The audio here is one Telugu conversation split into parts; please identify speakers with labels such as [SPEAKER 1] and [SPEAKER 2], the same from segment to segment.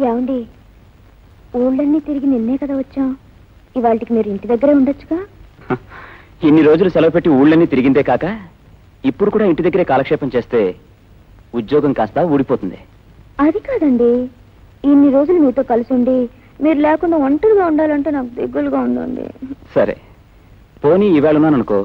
[SPEAKER 1] ఏమండి, ఊళ్ళన్నీ తిరిగి నిన్నే కదా వచ్చాం. ఇవాళకి మీరు ఇంటి దగ్గరే ఉండొచ్చుగా.
[SPEAKER 2] ఇన్ని రోజులు సెలవు పెట్టి ఊళ్ళన్నీ తిరిగిందే కాక ఇప్పుడు కూడా ఇంటి దగ్గరే కాలక్షేపం చేస్తే ఉద్యోగం కాస్త ఊడిపోతుంది.
[SPEAKER 1] అది కాదండి, ఇన్ని రోజులు మీతో కలిసి ఉండి మీరు లేకుండా ఒంటరిగా ఉండాలంటే నాకు దిగులుగా ఉందండి.
[SPEAKER 2] సరే పోనీ ఈవేళ ఉన్నాననుకో,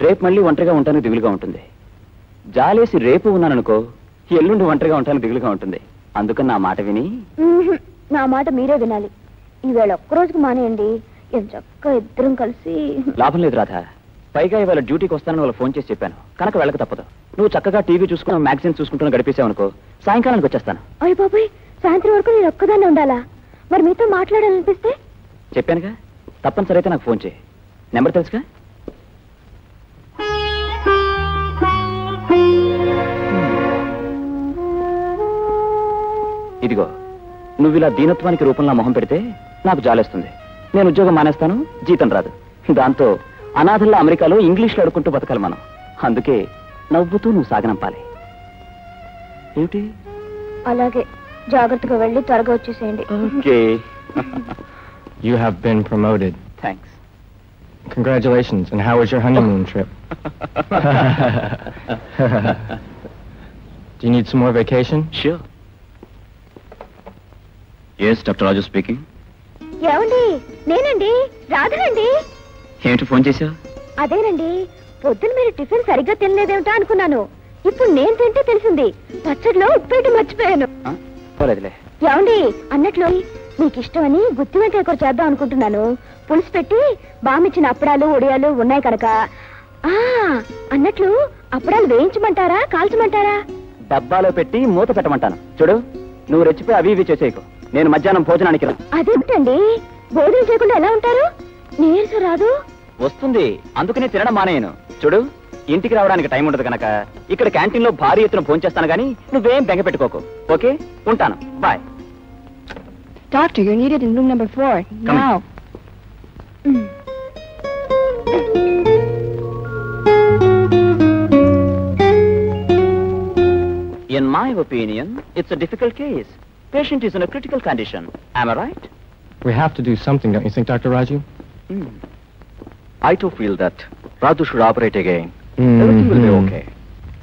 [SPEAKER 2] రేపు మళ్ళీ ఒంటరిగా ఉంటానికి దిగులుగా ఉంటుంది. జాలేసి రేపు ఉన్నాననుకో, ఎల్లుండి ఒంటరిగా ఉంటానికి దిగులుగా ఉంటుంది. అందుకని నా మాట విని.
[SPEAKER 1] నా మాట మీరే వినాలి. ఈవేళ ఒక్కరోజుకి మానేయండి, చక్కగా ఇద్దరం కలిసి.
[SPEAKER 2] లాభం లేదు రాధ, పైగా ఇవాళ డ్యూటీకి వస్తానని వాళ్ళు ఫోన్ చేసి చెప్పాను కనుక వెళ్ళక తప్పదు. నువ్వు చక్కగా టీవీ చూసుకుని మ్యాగజైన్ చూసుకుంటూ గడిపేసావనుకో, సాయంకాలానికి వచ్చేస్తాను.
[SPEAKER 1] అయ్య బాబాయ్, సాయంత్రం వరకు నేను ఒక్కదాన్ని ఉండాలా? మరి మీతో మాట్లాడాలనిపిస్తే?
[SPEAKER 2] చెప్పానుగా, తప్పనిసరి అయితే నాకు ఫోన్ చేయి. నెంబర్ తెలుసుగా? ఇదిగో, నువ్వు ఇలా దీనత్వానికి రూపంలో మొహం పెడితే నాకు జాలేస్తుంది. నేను ఉద్యోగం మానేస్తాను, జీతం రాదు. దాంతో అనాథల్లో అమెరికాలో ఇంగ్లీష్లో అడుకుంటూ బతకాలి మనం. అందుకే నవ్వుతూ నువ్వు సాగనంపాలి. ఏమిటి?
[SPEAKER 1] అలాగే, జాగ్రత్తగా వెళ్ళి త్వరగా వచ్చేసేయండి.
[SPEAKER 2] Okay.
[SPEAKER 3] You have been promoted.
[SPEAKER 2] Thanks.
[SPEAKER 3] Congratulations. And how was your honeymoon trip? Do you need some more vacation?
[SPEAKER 2] Sure. Yes, Dr. Raju speaking.
[SPEAKER 1] ఏమండి, నేనండి, రాధనండి.
[SPEAKER 2] ఏంటి ఫోన్ చేశావు?
[SPEAKER 1] అదేనండి, పొద్దున మీరు టిఫిన్ సరిగ్గా తినలేదేమిటా అనుకున్నాను. ఇప్పుడు నేను తింటే తెలిసింది, పచ్చడిలో ఉప్పేటి మర్చిపోయాను.
[SPEAKER 2] పోలేదులే.
[SPEAKER 1] ఏమండి, అన్నట్లు మీకు ఇష్టమని గుత్తి వంకాయ కూర చేద్దాం అనుకుంటున్నాను. పులుసు పెట్టి బామిచ్చిన అప్పడాలు ఒడియాలు ఉన్నాయి కనుక. అన్నట్లు అప్పడాలు వేయించమంటారా కాల్చమంటారా?
[SPEAKER 2] డబ్బాలో పెట్టి మూత పెట్టమంటాను. చూడు, నువ్వు రెచ్చిపోయి అవి ఇవి చేసేయకు. నేను మధ్యాహ్నం భోజనానికి రా.
[SPEAKER 1] అదేమిటండి, భోజనం చేయకుండా ఎలా ఉంటారు? నీరస రాదు?
[SPEAKER 2] వస్తుంది, అందుకనే తినడం మానేయను. చూడు, ఇంటికి రావడానికి టైం ఉండదు కనుక ఇక్కడ క్యాంటీన్ లో భారీ ఎత్తున ఫోన్ చేస్తాను గానీ నువ్వేం బెంగ పెట్టుకోకు. ఓకే, ఉంటాను. Bye.
[SPEAKER 1] Doctor, you're needed in room number 4 now.
[SPEAKER 2] In my opinion, it's a difficult case. Patient is in a critical condition. Am I right?
[SPEAKER 3] We have to do something, don't you think, Dr. Raju?
[SPEAKER 2] I too feel that Raju should operate again. Everything will be okay.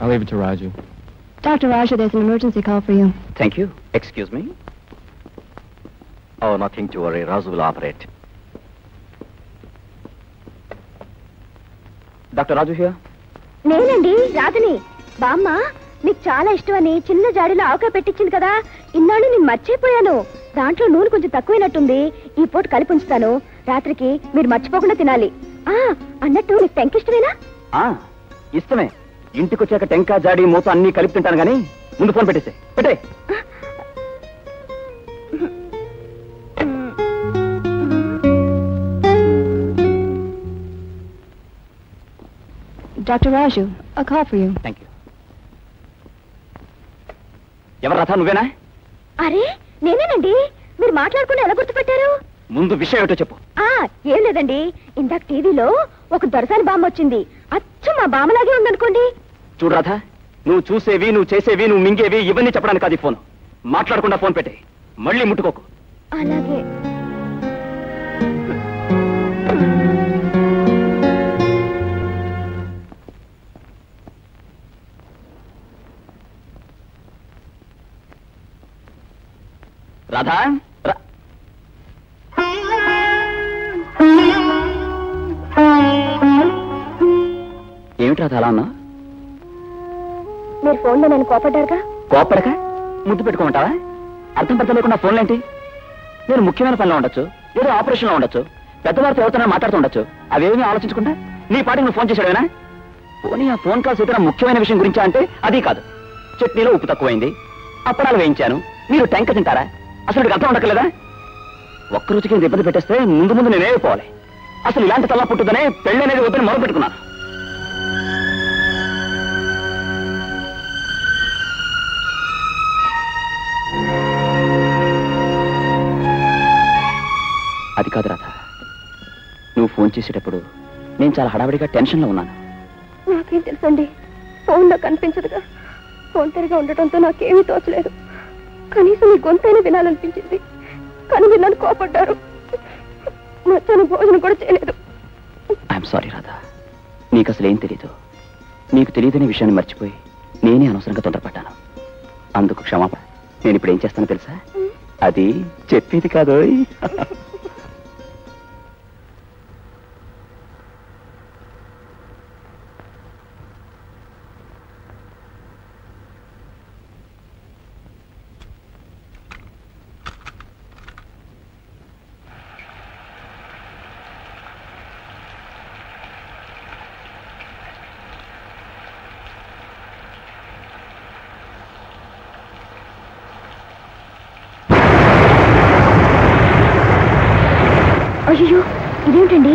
[SPEAKER 3] I'll leave it to Raju.
[SPEAKER 1] Dr. Raju, there's an emergency call for you.
[SPEAKER 2] Thank you. Excuse me. Oh, nothing to worry. Raju will operate. Dr. Raju here?
[SPEAKER 1] నేనండి, రాధని. బామ్మ నీకు చాలా ఇష్టమని చిన్న జాడీలో ఆవకాయ పెట్టించింది కదా, ఇన్నాళ్ళు నేను మర్చిపోయాను. దాంట్లో నూనె కొంచెం తక్కువైనట్టుంది, ఈ పూట కలిపి ఉంచుతాను. రాత్రికి మీరు మర్చిపోకుండా తినాలి. అన్నట్టు నీకు టెంక ఇష్టమేనా?
[SPEAKER 2] ఇష్టమే. ఇంటికొచ్చాక టెంకా జాడి మూత అన్ని కలిపి తింటాను గానీ ముందు ఫోన్ పెట్టేసే. పెట్టే.
[SPEAKER 1] Dr. Raju, a call for you.
[SPEAKER 2] Thank you. ఎవరు రథ, నువ్వేనా?
[SPEAKER 1] అరే నేనేనండి. మీరు మాట్లాడుకుని ఎలా గుర్తుపెట్టారు?
[SPEAKER 2] ముందు విషయం ఏమిటో చెప్పు.
[SPEAKER 1] ఏం లేదండి, ఇందాక టీవీలో ఒక దొరసాని బామ్మ వచ్చింది. అచ్చం మా బామ్మలాగే ఉందనుకోండి.
[SPEAKER 2] చూడు రాధ, నువ్వు చూసేవి, నువ్వు చేసేవి, నువ్వు మింగేవి ఇవన్నీ చెప్పడానికి కాదు ఫోన్. మాట్లాడకుండా ఫోన్ పెట్టే, మళ్ళీ ముట్టుకోకు.
[SPEAKER 1] అలాగే.
[SPEAKER 2] రాధా, ఏమిటి రాధ అలా ఉన్నా?
[SPEAKER 1] మీరు ఫోన్లో నేను కోపడ్డారుగా.
[SPEAKER 2] కోపడక ముద్దు పెట్టుకోమంటావా? అర్థం పర్థం లేకుండా ఫోన్లేంటి? నేను ముఖ్యమైన పనిలో ఉండొచ్చు, ఏదో ఆపరేషన్లో ఉండొచ్చు, పెద్దవారితో ఎవరితోనే మాట్లాడుతూ ఉండొచ్చు. అవేమీ ఆలోచించకుండా నీ పాటికి నువ్వు ఫోన్ చేశాడేనా? పోనీ ఆ ఫోన్ కాల్స్ ఇతర ముఖ్యమైన విషయం గురించా అంటే అది కాదు. చట్నీలో ఉప్పు తక్కువైంది, అప్పడాలు వేయించాను, మీరు టెంక తింటారా? అసలు నీకు అర్థం ఉండకలేదా? ఒక్కరోజుకి ఇబ్బంది పెట్టేస్తే ముందు ముందు నేనేపోవాలి. అసలు ఇలాంటి తల్లా పుట్టుదనే పెళ్లి అనేది వద్దని మొదలు పెట్టుకున్నాను. అది కాదు రాధ, నువ్వు ఫోన్ చేసేటప్పుడు నేను చాలా హడావిడిగా టెన్షన్లో ఉన్నాను.
[SPEAKER 1] నాకేం తెలుసండి, ఫోన్లో కనిపించదుగా. ఫోన్ తిరిగా ఉండటంతో నాకేమీ తోచలేదు. కనీసం మీ గొంతైనా వినాలనిపించింది, కానీ మీరు నన్ను కోపడ్డారు. మధ్యాహ్నం భోజనం కూడా చేయలేదు.
[SPEAKER 2] ఐఎమ్ సారీ రాధా, నీకు అసలు ఏం తెలీదు. నీకు తెలియదనే విషయాన్ని మర్చిపోయి నేనే అనవసరంగా తొందరపడ్డాను. అందుకు క్షమాపణ. నేను ఇప్పుడు ఏం చేస్తానో తెలుసా? అది చెప్పేది కాదు.
[SPEAKER 1] అయ్యో, ఇదేంటండి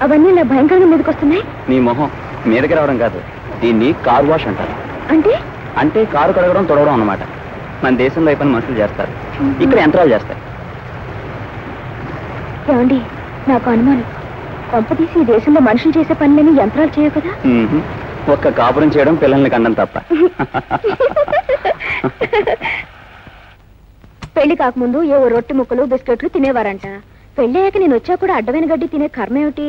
[SPEAKER 1] అవన్నీ ఇలా భయంకరంగా మీదకి వస్తున్నాయి?
[SPEAKER 2] నీ మొహం మీదకి రావడం కాదు, దీన్ని కార్ వాష్ అంటారు.
[SPEAKER 1] అంటే
[SPEAKER 2] అంటే కారు కడగడం తొడవడం అన్నమాట. మన దేశంలో ఈ పని మనుషులు చేస్తారు, ఇక్కడ యంత్రాలు చేస్తాయి.
[SPEAKER 1] ఏమండి, నాకు అనుమానం, కొంపతీసి ఈ దేశంలో మనుషులు చేసే పనులని యంత్రాలు చేయవు కదా?
[SPEAKER 2] ఒక్క కాపురం చేయడం, పిల్లల్ని కండం తప్ప.
[SPEAKER 1] పెళ్లి కాకముందు ఏవో రొట్టె ముక్కలు బిస్కెట్లు తినేవారంట. పెళ్ళయ్యాక నేను వచ్చా కూడా అడ్డమైన గడ్డి తినే కర్మ ఏమిటి?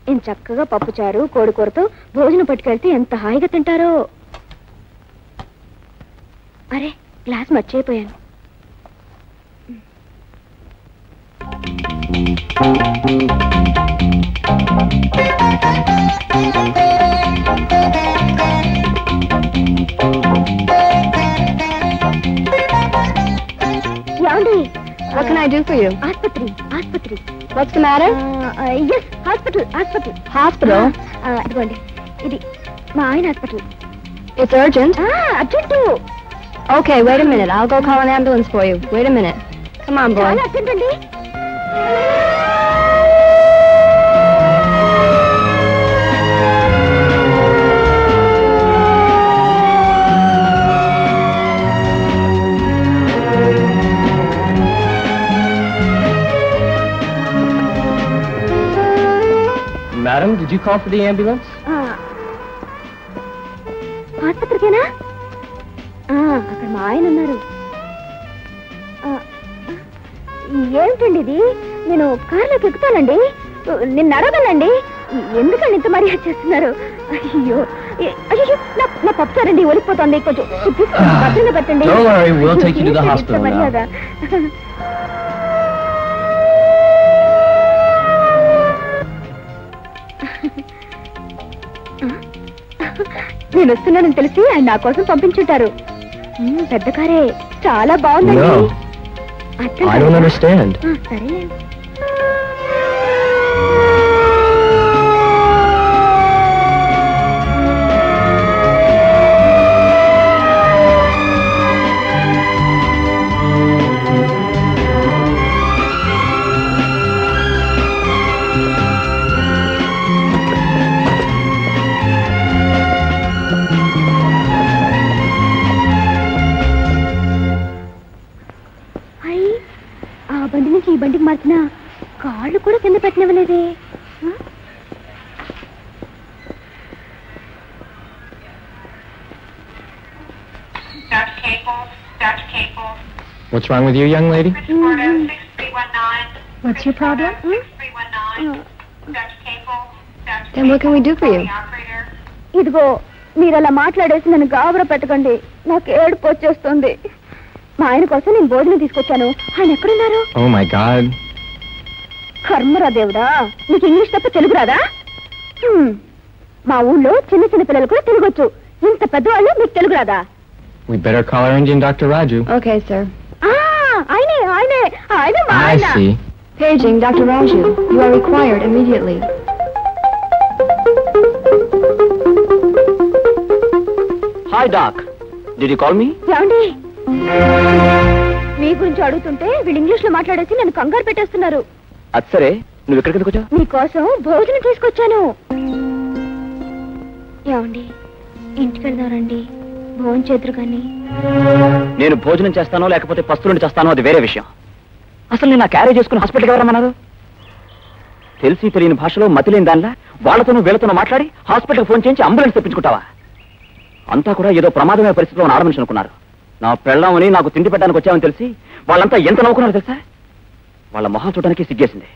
[SPEAKER 1] నేను చక్కగా పప్పుచారు కోడికూరతో భోజనం పట్టుకెళ్తే ఎంత హాయిగా తింటారో. అరే, గ్లాస్ మర్చిపోయాను. ఏమండి,
[SPEAKER 4] What can I do for you?
[SPEAKER 1] ఆస్పత్రి.
[SPEAKER 4] What's the matter?
[SPEAKER 1] Yes, hospital.
[SPEAKER 4] Hospital?
[SPEAKER 1] అదిగోండి, ఇది మా ఆయన hospital.
[SPEAKER 4] It's urgent.
[SPEAKER 1] Urgent,
[SPEAKER 4] Okay, wait a minute. I'll go call an ambulance for you. Wait a minute. Come on, boy.
[SPEAKER 1] చాలా అర్జెంట్ అండి.
[SPEAKER 3] Madam, did you call for the ambulance?
[SPEAKER 1] ఆస్పత్రికేనా? అక్కడ మా ఆయన ఉన్నారు. ఏమిటండి ఇది? నేను కారులోకి ఎక్కుతానండి, నేను నడవగలండి. ఎందుకండి ఇంత మర్యాద చేస్తున్నారు? అయ్యో అయ్యో, నా పప్పుచారండి ఒలిపోతుంది, కొంచెం భద్రంగా పెట్టండి.
[SPEAKER 3] Don't worry, we'll take you to the hospital
[SPEAKER 1] మర్యాద. నేను వస్తున్నానని తెలిసి ఆయన నా కోసం పంపించుంటారు. పెద్ద కారే, చాలా బాగుందండి.
[SPEAKER 3] No, I don't understand.
[SPEAKER 1] సరేలేండి. బండి నుంచి ఈ బండికి మార్చిన కాళ్ళు కూడా కింద పెట్టనివ్వలేదే.
[SPEAKER 3] What's wrong with you, young lady?
[SPEAKER 4] What's your problem? Then what can we do for you?
[SPEAKER 1] ఇదిగో, మీరు అలా మాట్లాడేసి నన్ను గాబరా పెట్టకండి, నాకు ఏడుపు వచ్చేస్తుంది. మా ఆయన కోసం నేను భోజనం తీసుకొచ్చాను. ఆయన ఎక్కడున్నారు?
[SPEAKER 3] Oh my God.
[SPEAKER 1] కర్మరా దేవుడా, నీకు ఇంగ్లీష్ తప్ప తెలుగు రాదా? మా ఊళ్ళో చిన్న చిన్న పిల్లలు కూడా తెలుగొచ్చు, ఇంత పెద్దవాళ్ళు మీకు తెలుగు రాదా?
[SPEAKER 3] We better call our Indian Dr. Raju.
[SPEAKER 4] Okay, sir.
[SPEAKER 1] ఆయనే మా
[SPEAKER 3] I
[SPEAKER 1] ఆయన.
[SPEAKER 3] see.
[SPEAKER 4] Paging Dr. Raju. You are required immediately.
[SPEAKER 2] Hi, Doc. Did you call me?
[SPEAKER 1] ఏమండి, మీ గురించి అడుగుతుంటే వీళ్ళు ఇంగ్లీష్ లో మాట్లాడేసి నన్ను కంగారు పెట్టేస్తున్నారు.
[SPEAKER 2] అది సరే, నువ్వు ఎక్కడికి వచ్చావు?
[SPEAKER 1] మీకోసం భోజనం తీసుకొచ్చాను. ఏమండి, ఇంటికి వెళ్దారండి, భోజనం చేతురు కానీ.
[SPEAKER 2] నేను భోజనం చేస్తానో లేకపోతే పస్తులుండి చేస్తానో అది వేరే విషయం. అసలు నేను నా క్యారేజ్ చేసుకుని హాస్పిటల్కి ఎవరమ్మన్నారు? తెలిసి తెలియని భాషలో మతి లేని దానిలా వాళ్ళతోనూ వీళ్ళతోనూ మాట్లాడి హాస్పిటల్కి ఫోన్ చేయించి అంబులెన్స్ తెప్పించుకుంటావా? అంతా కూడా ఏదో ప్రమాదమైన పరిస్థితిలో ఆడమనిషి అనుకున్నారు. నా పెళ్ళామని నాకు తిండి పెట్టడానికి వచ్చామని తెలిసి వాళ్ళంతా ఎంత నవ్వుకున్నారో తెలుసా? వాళ్ళ మొహం చూడడానికి సిగ్గేసింది.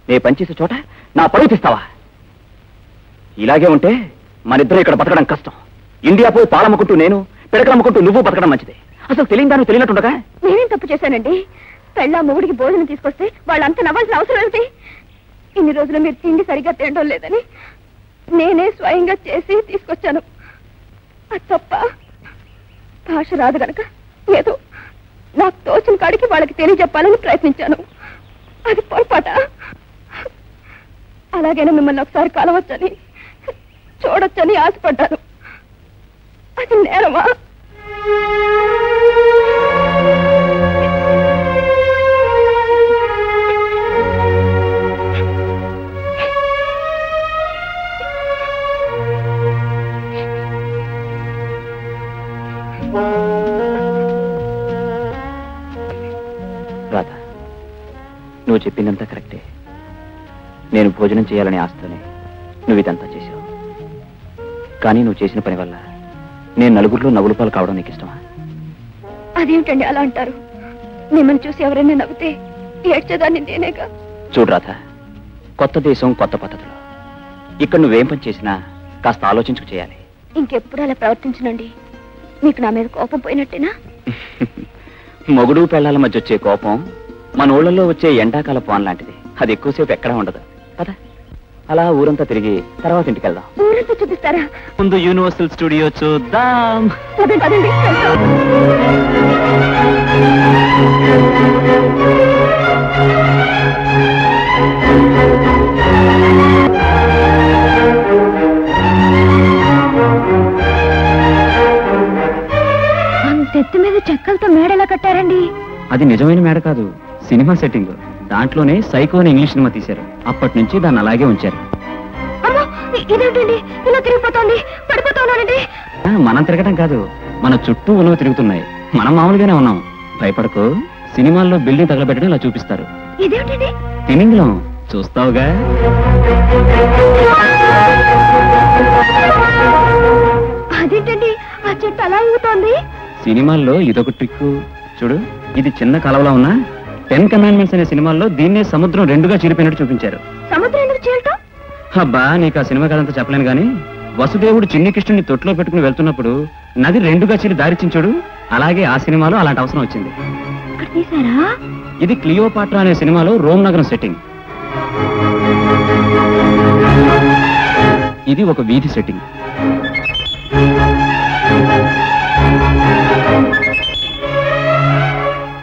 [SPEAKER 2] నే పనిచేసే చోట నా పరువు తీస్తావా? ఇలాగే ఉంటే మనిద్దరం ఇక్కడ బతకడం కష్టం. ఇండియా పోయి పాలమ్ముకుంటూ నేను, పిడకలమ్ముకుంటూ నువ్వు బతకడం మంచిది. అసలు తెలియదాన్ని తెలియనట్టుండగా.
[SPEAKER 1] నేనేం తప్పు చేశానండి? పెళ్ళా మొగుడికి భోజనం తీసుకొస్తే వాళ్ళంతా నవ్వాల్సిన అవసరం ఏమిటి? ఇన్ని రోజులు మీరు తిండి సరిగ్గా తినడం లేదని నేనే స్వయంగా చేసి తీసుకొచ్చాను. అది తప్ప భాష రాదు గనక ఏదో నాకు తోచిన కాడికి వాళ్ళకి తెలియజెప్పాలని ప్రయత్నించాను. అది పొరపాట. అలాగైనా మిమ్మల్ని ఒకసారి కలవచ్చని, చూడొచ్చని ఆశపడ్డాను. అది నేరమా?
[SPEAKER 2] రాధా, నువ్వు చెప్పిందంతా కరెక్టే. నేను భోజనం చేయాలనే ఆస్తోనే నువ్వు ఇదంతా చేశావు. కానీ నువ్వు చేసిన పని వల్ల నేను నలుగురిలో నవ్వుల పాలు కావడం నీకు ఇష్టమా?
[SPEAKER 1] అదేమిటండి అలా అంటారు? మిమ్మల్ని చూసి ఎవరైనా నవ్వితే ఏడ్చేదాన్ని నేనేగా.
[SPEAKER 2] చూడు రాధా, కొత్త దేశం, కొత్త పద్ధతులు. ఇక్కడ నువ్వేం పని చేసినా కాస్త ఆలోచించుకు చేయాలి.
[SPEAKER 1] ఇంకెప్పుడు అలా ప్రవర్తించనండి. మీకు నా మీద కోపం పోయినట్టేనా?
[SPEAKER 2] మొగుడు పెళ్ళాల మధ్య వచ్చే కోపం మన ఊళ్ళల్లో వచ్చే ఎండాకాల పాన్ లాంటిది. అది ఎక్కువసేపు ఎక్కడా ఉండదు. పద, అలా ఊరంతా తిరిగి తర్వాత ఇంటికి వెళ్దాం.
[SPEAKER 1] ఊరంతా చూపిస్తారా?
[SPEAKER 2] ముందు యూనివర్సల్ స్టూడియో చూద్దాం.
[SPEAKER 1] పదండి, పదండి. అంతెత్తు మీద చెక్కలతో మేడ ఎలా కట్టారండి?
[SPEAKER 2] అది నిజమైన మేడ కాదు, సినిమా సెట్టింగ్. దాంట్లోనే సైకో అని ఇంగ్లీష్ సినిమా తీశారు. అప్పటి నుంచి దాన్ని అలాగే ఉంచారు.
[SPEAKER 1] అమ్మో, ఇదేంటండి ఇలా తిరిగిపోతోంది? పడిపోతున్నానండి.
[SPEAKER 2] మనం తిరగటం కాదు, మన చుట్టూ ఉన్నవి తిరుగుతున్నాయి. మనం మామూలుగానే ఉన్నాం. భయపడకు. సినిమాల్లో బిల్డింగ్ తగలబెట్టడం ఇలా చూపిస్తారు.
[SPEAKER 1] ఇదేంటండి?
[SPEAKER 2] తిమింగలం చూస్తావుగా.
[SPEAKER 1] అదేంటండి ఆ చెట్టు అలా ఊగుతోంది?
[SPEAKER 2] సినిమాల్లో ఇదొక ట్రిక్. చూడు, ఇది చిన్న కలవలా ఉన్నా 10 కమాండ్మెంట్స్ అనే సినిమాల్లో దీన్నే సముద్రం రెండుగా చీలిపోయినట్టు చూపించారు.
[SPEAKER 1] సముద్రం ఎందుకు చీలటం?
[SPEAKER 2] అబ్బా, నీకు ఆ సినిమా కథంతా చెప్పలేను గానీ వసుదేవుడు చిన్ని కృష్ణుని తొట్టులో పెట్టుకుని వెళ్తున్నప్పుడు నది రెండుగా చీలి దారిచించాడు. అలాగే ఆ సినిమాలో అలాంటి అవసరం వచ్చింది.
[SPEAKER 1] అక్కడ తీసారా?
[SPEAKER 2] ఇది క్లియోపాట్రా అనే సినిమాలో రోమ్ నగరం సెట్టింగ్. ఇది ఒక వీధి సెట్టింగ్.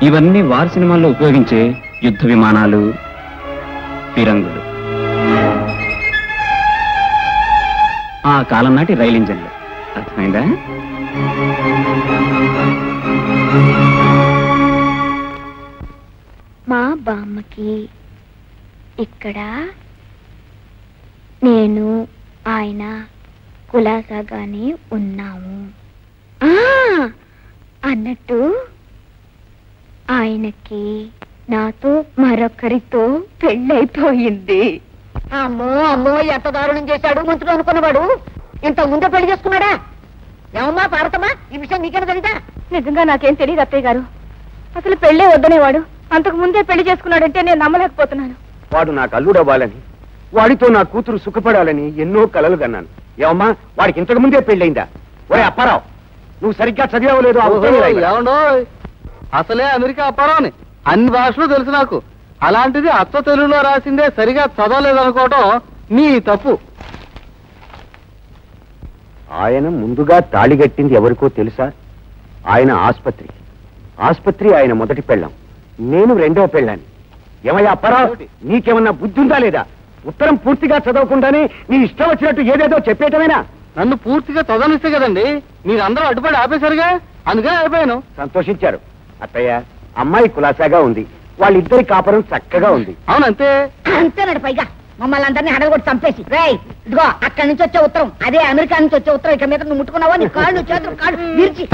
[SPEAKER 2] ఇవన్నీ వార్ సినిమాల్లో ఉపయోగించే యుద్ధ విమానాలు, ఫిరంగులు, ఆ కాలం నాటి రైలు ఇంజన్లు. అర్థమైందా?
[SPEAKER 1] మా బామ్మకి ఇక్కడ నేను ఆయన కులాసాగానే ఉన్నాము. అన్నట్టు ఆయనకి నాతో మరొకరితో పెళ్ళైపోయింది.
[SPEAKER 5] అమ్మో అమ్మో, ఎంత దారుణం చేశాడు మంత్రులు అనుకున్నవాడు. ఇంత ముందే పెళ్లి చేసుకున్నాడా? ఏమమ్మా పార్వతమ్మా, ఈ విషయం నీకేనా తెలీదా?
[SPEAKER 1] నిజంగా నాకేం తెలియదు అత్తయ్య గారు. అసలు పెళ్ళే వద్దనేవాడు. అంతకు ముందే పెళ్లి చేసుకున్నాడంటే నేను నమ్మలేకపోతున్నాను.
[SPEAKER 6] వాడు నాకు అల్లుడు అవ్వాలని, వాడితో నా కూతురు సుఖపడాలని ఎన్నో కలలు కన్నాను. ఏమమ్మా, వాడికి ఇంతకు ముందే పెళ్ళయిందా? ఒరే అప్పారావు, నువ్వు సరిగ్గా చదివావలేదు.
[SPEAKER 7] ఏమండో, అసలే అమెరికా అప్పారావుని, అన్ని భాషలు తెలుసు నాకు. అలాంటిది అచ్చ తెలుగులో రాసిందే సరిగా చదవలేదనుకోవటం నీ తప్పు.
[SPEAKER 6] ఆయన ముందుగా తాళిగట్టింది ఎవరికో తెలుసా? ఆయన ఆస్పత్రి ఆయన మొదటి పెళ్ళాం, నేను రెండవ పెళ్ళాన్ని. ఏమయ్యా అప్పారావు, నీకేమన్నా బుద్ధి ఉందా లేదా? ఉత్తరం పూర్తిగా చదవకుండానే నీ ఇష్టం వచ్చినట్టు ఏదేదో చెప్పేయటమేనా?
[SPEAKER 7] నన్ను పూర్తిగా చదవనిస్తే కదండి మీరందరూ అడ్డుపడి ఆపేశారుగా, అందుకే అయిపోయాను.
[SPEAKER 6] సంతోషించారు. అత్తయ్య, అమ్మాయి కులాసాగా ఉంది, వాళ్ళిద్దరి కాపురం చక్కగా ఉంది.
[SPEAKER 7] అవునంతే.
[SPEAKER 5] అంతేనాడు. పైగా మమ్మల్ని అందరినీ హడగొట్టి చంపేసి, రేయ్ ఇదిగో అక్కడి నుంచి వచ్చే ఉత్తరం, అదే అమెరికా నుంచి వచ్చే ఉత్తరం. ఇక మీద నువ్వు ముట్టుకున్నావా నీ కాళ్ళు చేతులు కాళ్ళు విరిచి